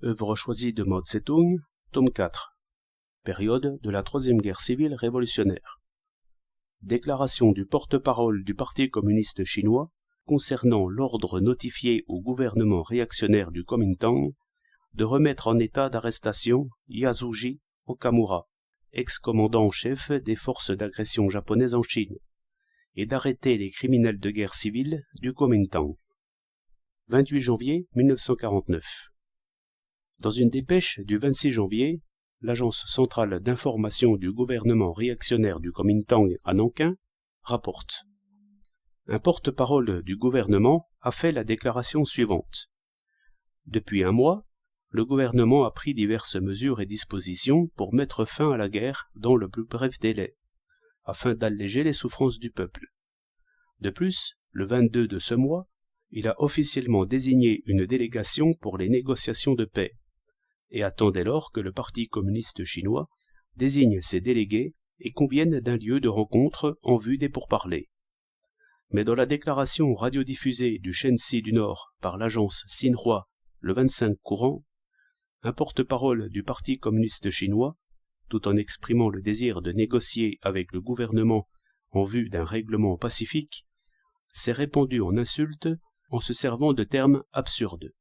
Œuvre choisie de Mao Tse-tung, tome 4. Période de la Troisième Guerre civile révolutionnaire. Déclaration du porte-parole du Parti communiste chinois concernant l'ordre notifié au gouvernement réactionnaire du Kuomintang de remettre en état d'arrestation Yasuji Okamura, ex-commandant en chef des forces d'agression japonaises en Chine, et d'arrêter les criminels de guerre civile du Kuomintang. 28 janvier 1949. Dans une dépêche du 26 janvier, l'Agence centrale d'information du gouvernement réactionnaire du Kuomintang à Nankin rapporte. Un porte-parole du gouvernement a fait la déclaration suivante. Depuis un mois, le gouvernement a pris diverses mesures et dispositions pour mettre fin à la guerre dans le plus bref délai, afin d'alléger les souffrances du peuple. De plus, le 22 de ce mois, il a officiellement désigné une délégation pour les négociations de paix, et attend dès lors que le Parti communiste chinois désigne ses délégués et convienne d'un lieu de rencontre en vue des pourparlers. Mais dans la déclaration radiodiffusée du Shenxi du Nord par l'agence Xinhua le 25 courant, un porte-parole du Parti communiste chinois, tout en exprimant le désir de négocier avec le gouvernement en vue d'un règlement pacifique, s'est répandu en insultes en se servant de termes absurdes.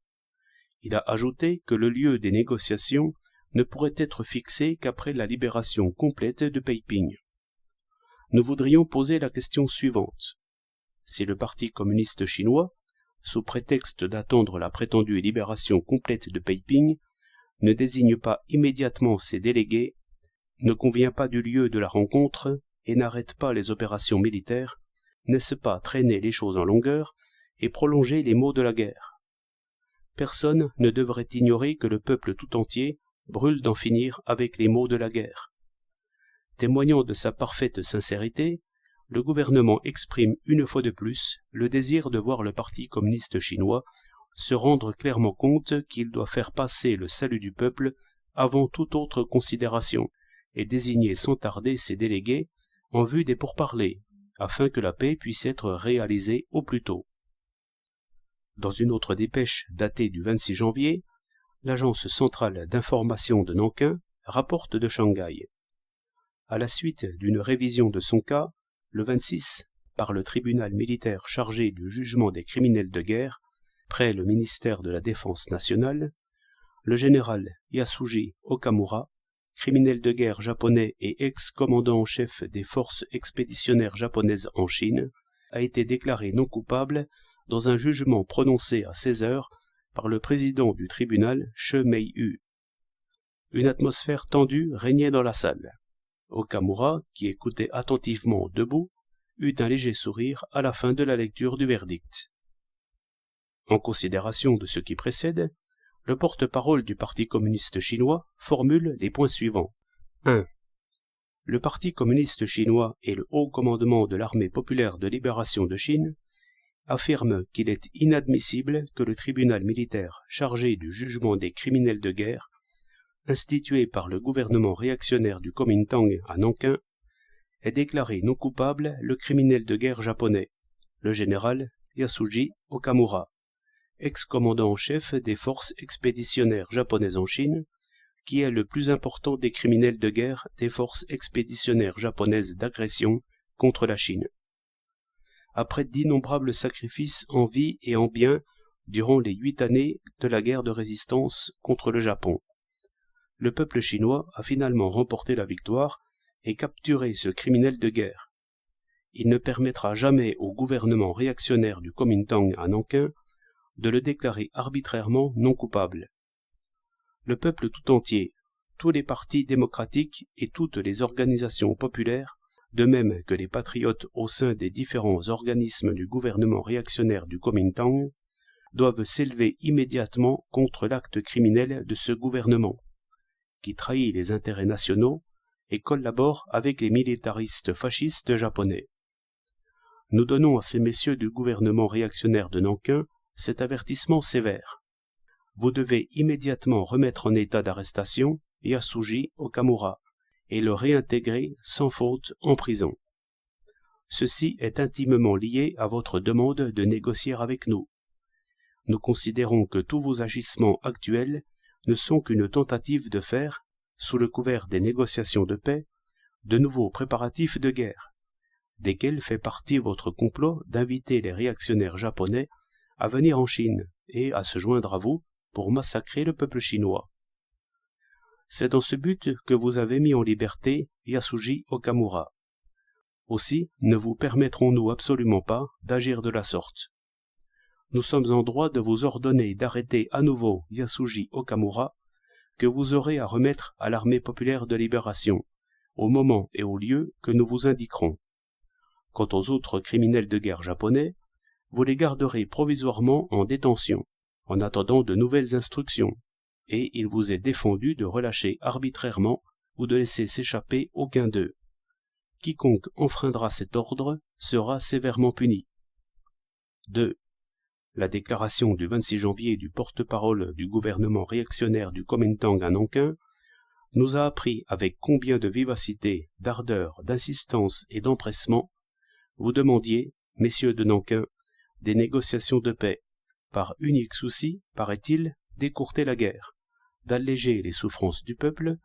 Il a ajouté que le lieu des négociations ne pourrait être fixé qu'après la libération complète de Peiping. Nous voudrions poser la question suivante. Si le Parti communiste chinois, sous prétexte d'attendre la prétendue libération complète de Peiping, ne désigne pas immédiatement ses délégués, ne convient pas du lieu de la rencontre et n'arrête pas les opérations militaires, n'est-ce pas traîner les choses en longueur et prolonger les maux de la guerre? Personne ne devrait ignorer que le peuple tout entier brûle d'en finir avec les maux de la guerre. Témoignant de sa parfaite sincérité, le gouvernement exprime une fois de plus le désir de voir le Parti communiste chinois se rendre clairement compte qu'il doit faire passer le salut du peuple avant toute autre considération et désigner sans tarder ses délégués en vue des pourparlers, afin que la paix puisse être réalisée au plus tôt. Dans une autre dépêche datée du 26 janvier, l'Agence centrale d'information de Nankin rapporte de Shanghai. À la suite d'une révision de son cas, le 26, par le tribunal militaire chargé du jugement des criminels de guerre, près le ministère de la Défense nationale, le général Yasuji Okamura, criminel de guerre japonais et ex-commandant en chef des forces expéditionnaires japonaises en Chine, a été déclaré non coupable dans un jugement prononcé à 16 heures par le président du tribunal, Che Mei-yu. Une atmosphère tendue régnait dans la salle. Okamura, qui écoutait attentivement debout, eut un léger sourire à la fin de la lecture du verdict. En considération de ce qui précède, le porte-parole du Parti communiste chinois formule les points suivants. 1. Le Parti communiste chinois et le haut commandement de l'Armée populaire de libération de Chine affirme qu'il est inadmissible que le tribunal militaire chargé du jugement des criminels de guerre, institué par le gouvernement réactionnaire du Kuomintang à Nankin, ait déclaré non coupable le criminel de guerre japonais, le général Yasuji Okamura, ex-commandant en chef des forces expéditionnaires japonaises en Chine, qui est le plus important des criminels de guerre des forces expéditionnaires japonaises d'agression contre la Chine. Après d'innombrables sacrifices en vie et en biens durant les 8 années de la guerre de résistance contre le Japon, le peuple chinois a finalement remporté la victoire et capturé ce criminel de guerre. Il ne permettra jamais au gouvernement réactionnaire du Kuomintang à Nankin de le déclarer arbitrairement non coupable. Le peuple tout entier, tous les partis démocratiques et toutes les organisations populaires, de même que les patriotes au sein des différents organismes du gouvernement réactionnaire du Kuomintang, doivent s'élever immédiatement contre l'acte criminel de ce gouvernement, qui trahit les intérêts nationaux et collabore avec les militaristes fascistes japonais. Nous donnons à ces messieurs du gouvernement réactionnaire de Nankin cet avertissement sévère. Vous devez immédiatement remettre en état d'arrestation Yasuji Okamura et le réintégrer sans faute en prison. Ceci est intimement lié à votre demande de négocier avec nous. Nous considérons que tous vos agissements actuels ne sont qu'une tentative de faire, sous le couvert des négociations de paix, de nouveaux préparatifs de guerre, desquels fait partie votre complot d'inviter les réactionnaires japonais à venir en Chine et à se joindre à vous pour massacrer le peuple chinois. C'est dans ce but que vous avez mis en liberté Yasuji Okamura. Aussi ne vous permettrons-nous absolument pas d'agir de la sorte. Nous sommes en droit de vous ordonner d'arrêter à nouveau Yasuji Okamura, que vous aurez à remettre à l'armée populaire de libération, au moment et au lieu que nous vous indiquerons. Quant aux autres criminels de guerre japonais, vous les garderez provisoirement en détention, en attendant de nouvelles instructions, et il vous est défendu de relâcher arbitrairement ou de laisser s'échapper aucun d'eux. Quiconque enfreindra cet ordre sera sévèrement puni. 2. La déclaration du 26 janvier du porte-parole du gouvernement réactionnaire du Kuomintang à Nankin nous a appris avec combien de vivacité, d'ardeur, d'insistance et d'empressement vous demandiez, messieurs de Nankin, des négociations de paix, par unique souci, paraît-il, d'écourter la guerre, d'alléger les souffrances du peuple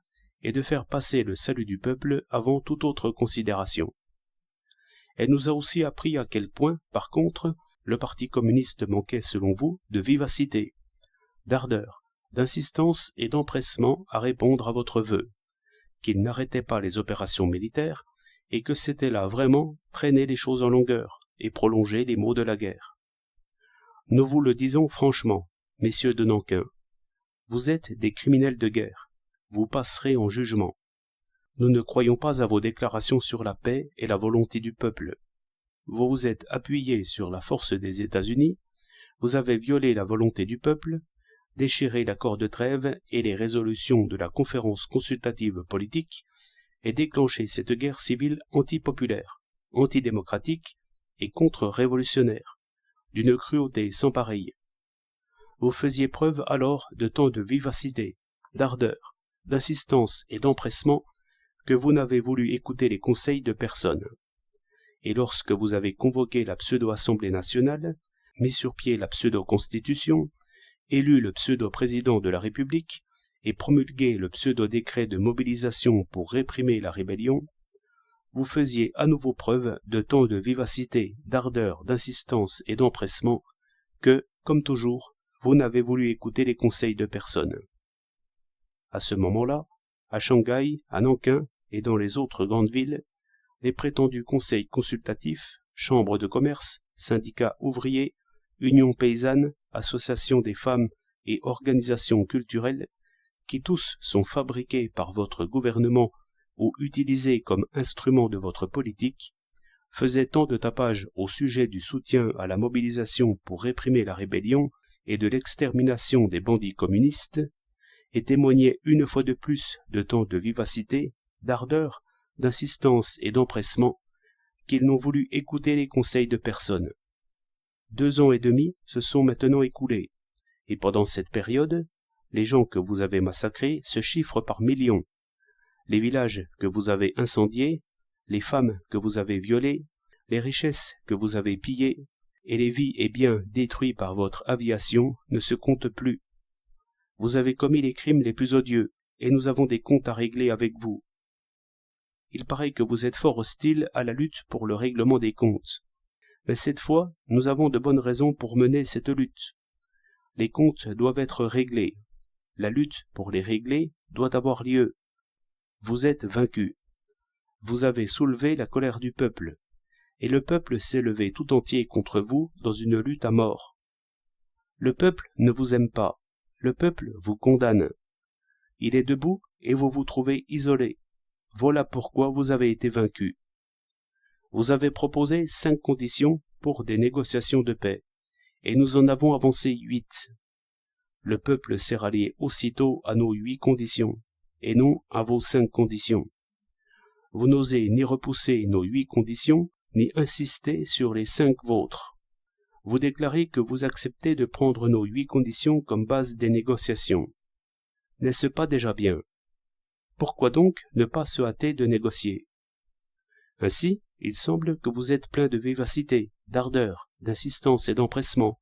et de faire passer le salut du peuple avant toute autre considération. Elle nous a aussi appris à quel point, par contre, le Parti communiste manquait, selon vous, de vivacité, d'ardeur, d'insistance et d'empressement à répondre à votre vœu, qu'il n'arrêtait pas les opérations militaires et que c'était là vraiment traîner les choses en longueur et prolonger les maux de la guerre. Nous vous le disons franchement, messieurs de Nankin, vous êtes des criminels de guerre, vous passerez en jugement. Nous ne croyons pas à vos déclarations sur la paix et la volonté du peuple. Vous vous êtes appuyés sur la force des États-Unis, vous avez violé la volonté du peuple, déchiré l'accord de trêve et les résolutions de la conférence consultative politique, et déclenché cette guerre civile antipopulaire, antidémocratique et contre-révolutionnaire, d'une cruauté sans pareille. Vous faisiez preuve alors de tant de vivacité, d'ardeur, d'insistance et d'empressement que vous n'avez voulu écouter les conseils de personne. Et lorsque vous avez convoqué la pseudo-Assemblée nationale, mis sur pied la pseudo-constitution, élu le pseudo-président de la République et promulgué le pseudo-décret de mobilisation pour réprimer la rébellion, vous faisiez à nouveau preuve de tant de vivacité, d'ardeur, d'insistance et d'empressement que, comme toujours, vous n'avez voulu écouter les conseils de personne. À ce moment-là, à Shanghai, à Nankin et dans les autres grandes villes, les prétendus conseils consultatifs, chambres de commerce, syndicats ouvriers, unions paysannes, associations des femmes et organisations culturelles, qui tous sont fabriqués par votre gouvernement ou utilisés comme instruments de votre politique, faisaient tant de tapage au sujet du soutien à la mobilisation pour réprimer la rébellion et de l'extermination des bandits communistes, et témoignaient une fois de plus de tant de vivacité, d'ardeur, d'insistance et d'empressement, qu'ils n'ont voulu écouter les conseils de personne. 2 ans et demi se sont maintenant écoulés, et pendant cette période, les gens que vous avez massacrés se chiffrent par millions. Les villages que vous avez incendiés, les femmes que vous avez violées, les richesses que vous avez pillées, et les vies et biens détruits par votre aviation ne se comptent plus. Vous avez commis les crimes les plus odieux, et nous avons des comptes à régler avec vous. Il paraît que vous êtes fort hostile à la lutte pour le règlement des comptes. Mais cette fois, nous avons de bonnes raisons pour mener cette lutte. Les comptes doivent être réglés. La lutte pour les régler doit avoir lieu. Vous êtes vaincus. Vous avez soulevé la colère du peuple, et le peuple s'est levé tout entier contre vous dans une lutte à mort. Le peuple ne vous aime pas, le peuple vous condamne. Il est debout et vous vous trouvez isolé. Voilà pourquoi vous avez été vaincus. Vous avez proposé 5 conditions pour des négociations de paix, et nous en avons avancé 8. Le peuple s'est rallié aussitôt à nos 8 conditions, et non à vos 5 conditions. Vous n'osez ni repousser nos 8 conditions, ni insister sur les 5 vôtres. Vous déclarez que vous acceptez de prendre nos 8 conditions comme base des négociations. N'est-ce pas déjà bien? Pourquoi donc ne pas se hâter de négocier? Ainsi, il semble que vous êtes plein de vivacité, d'ardeur, d'insistance et d'empressement,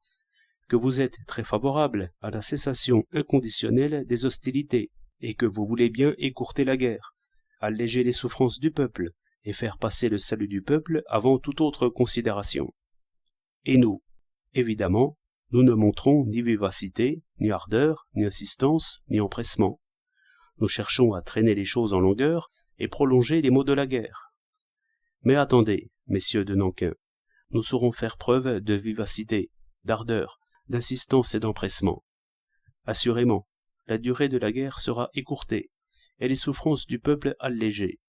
que vous êtes très favorable à la cessation inconditionnelle des hostilités, et que vous voulez bien écourter la guerre, alléger les souffrances du peuple, et faire passer le salut du peuple avant toute autre considération. Et nous, évidemment, nous ne montrons ni vivacité, ni ardeur, ni insistance, ni empressement. Nous cherchons à traîner les choses en longueur et prolonger les maux de la guerre. Mais attendez, messieurs de Nankin, nous saurons faire preuve de vivacité, d'ardeur, d'insistance et d'empressement. Assurément, la durée de la guerre sera écourtée et les souffrances du peuple allégées.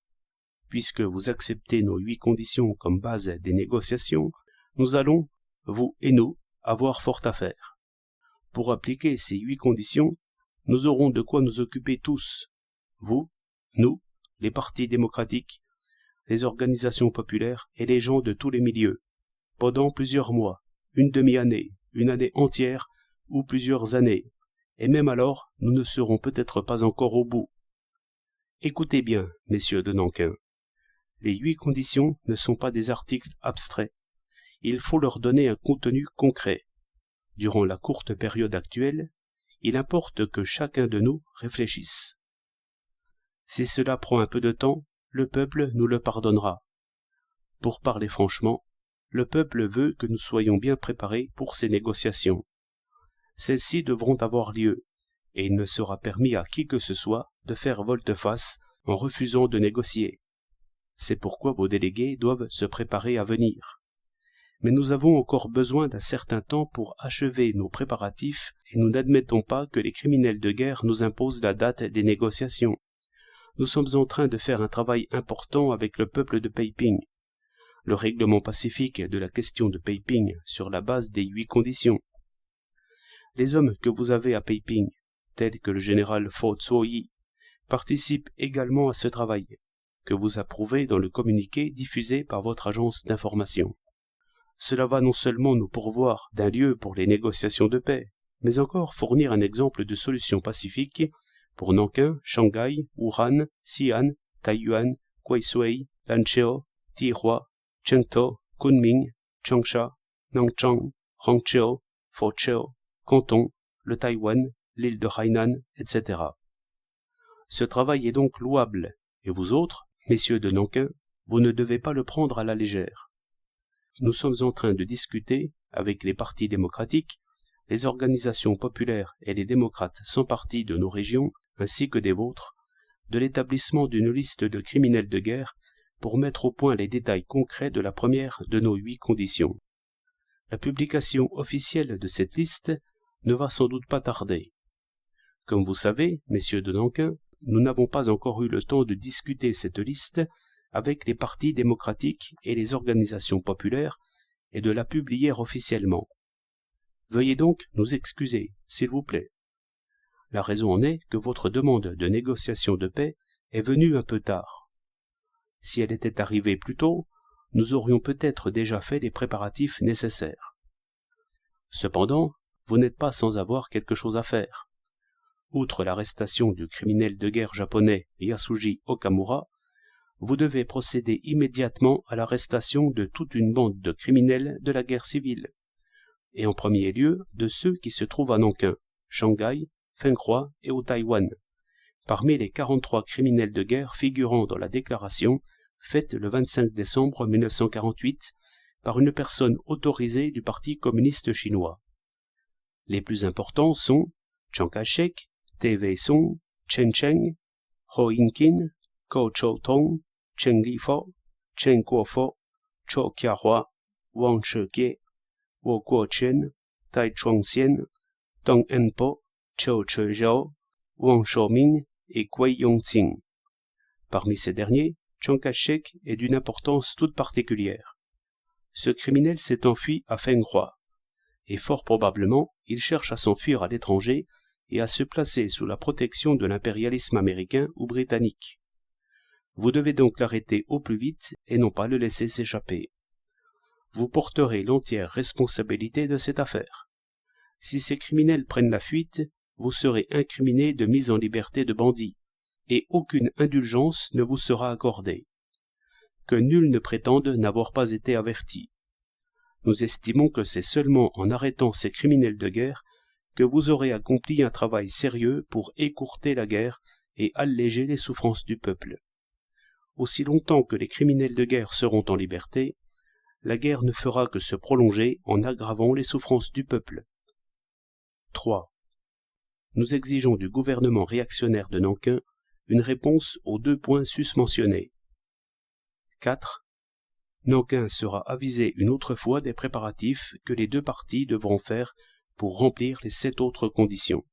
Puisque vous acceptez nos 8 conditions comme base des négociations, nous allons, vous et nous, avoir fort à faire. Pour appliquer ces 8 conditions, nous aurons de quoi nous occuper tous, vous, nous, les partis démocratiques, les organisations populaires et les gens de tous les milieux, pendant plusieurs mois, une demi-année, une année entière ou plusieurs années, et même alors nous ne serons peut-être pas encore au bout. Écoutez bien, messieurs de Nankin, les 8 conditions ne sont pas des articles abstraits. Il faut leur donner un contenu concret. Durant la courte période actuelle, il importe que chacun de nous réfléchisse. Si cela prend un peu de temps, le peuple nous le pardonnera. Pour parler franchement, le peuple veut que nous soyons bien préparés pour ces négociations. Celles-ci devront avoir lieu, et il ne sera permis à qui que ce soit de faire volte-face en refusant de négocier. C'est pourquoi vos délégués doivent se préparer à venir. Mais nous avons encore besoin d'un certain temps pour achever nos préparatifs et nous n'admettons pas que les criminels de guerre nous imposent la date des négociations. Nous sommes en train de faire un travail important avec le peuple de Peiping. Le règlement pacifique de la question de Peiping sur la base des 8 conditions. Les hommes que vous avez à Peiping, tels que le général Fo Tso-yi, participent également à ce travail, que vous approuvez dans le communiqué diffusé par votre agence d'information. Cela va non seulement nous pourvoir d'un lieu pour les négociations de paix, mais encore fournir un exemple de solution pacifique pour Nankin, Shanghai, Wuhan, Xi'an, Taiyuan, Queisui, Lancheo, Tihua, Chengtou, Kunming, Changsha, Nanchang, Hangzhou, Fuzhou, Canton, le Taïwan, l'île de Hainan, etc. Ce travail est donc louable, et vous autres, messieurs de Nankin, vous ne devez pas le prendre à la légère. Nous sommes en train de discuter, avec les partis démocratiques, les organisations populaires et les démocrates sans parti de nos régions, ainsi que des vôtres, de l'établissement d'une liste de criminels de guerre pour mettre au point les détails concrets de la première de nos 8 conditions. La publication officielle de cette liste ne va sans doute pas tarder. Comme vous savez, messieurs de Nankin, nous n'avons pas encore eu le temps de discuter cette liste avec les partis démocratiques et les organisations populaires et de la publier officiellement. Veuillez donc nous excuser, s'il vous plaît. La raison en est que votre demande de négociation de paix est venue un peu tard. Si elle était arrivée plus tôt, nous aurions peut-être déjà fait les préparatifs nécessaires. Cependant, vous n'êtes pas sans avoir quelque chose à faire. Outre l'arrestation du criminel de guerre japonais Yasuji Okamura, vous devez procéder immédiatement à l'arrestation de toute une bande de criminels de la guerre civile, et en premier lieu de ceux qui se trouvent à Nankin, Shanghai, Fenghua et au Taïwan, parmi les 43 criminels de guerre figurant dans la déclaration faite le 25 décembre 1948 par une personne autorisée du Parti communiste chinois. Les plus importants sont Chiang Kai-shek, Te Wei-sung, Chen Cheng, Ho Ying-kin, Ko Chou-tong, Cheng Li-fo, Chen Kuo-fo, Cho Kia-hua, Wang She-kie, Wu Kuo-chen, Tai Chuang-sien, Dong En-po, Chou Che-jiao, Wang Shou-ming et Kuei Yong-tsing. Parmi ces derniers, Chiang Kai-shek est d'une importance toute particulière. Ce criminel s'est enfui à Fenghua, et fort probablement il cherche à s'enfuir à l'étranger et à se placer sous la protection de l'impérialisme américain ou britannique. Vous devez donc l'arrêter au plus vite et non pas le laisser s'échapper. Vous porterez l'entière responsabilité de cette affaire. Si ces criminels prennent la fuite, vous serez incriminé de mise en liberté de bandits, et aucune indulgence ne vous sera accordée. Que nul ne prétende n'avoir pas été averti. Nous estimons que c'est seulement en arrêtant ces criminels de guerre que vous aurez accompli un travail sérieux pour écourter la guerre et alléger les souffrances du peuple. Aussi longtemps que les criminels de guerre seront en liberté, la guerre ne fera que se prolonger en aggravant les souffrances du peuple. 3. Nous exigeons du gouvernement réactionnaire de Nankin une réponse aux 2 points susmentionnés. 4. Nankin sera avisé une autre fois des préparatifs que les 2 parties devront faire pour remplir les 7 autres conditions.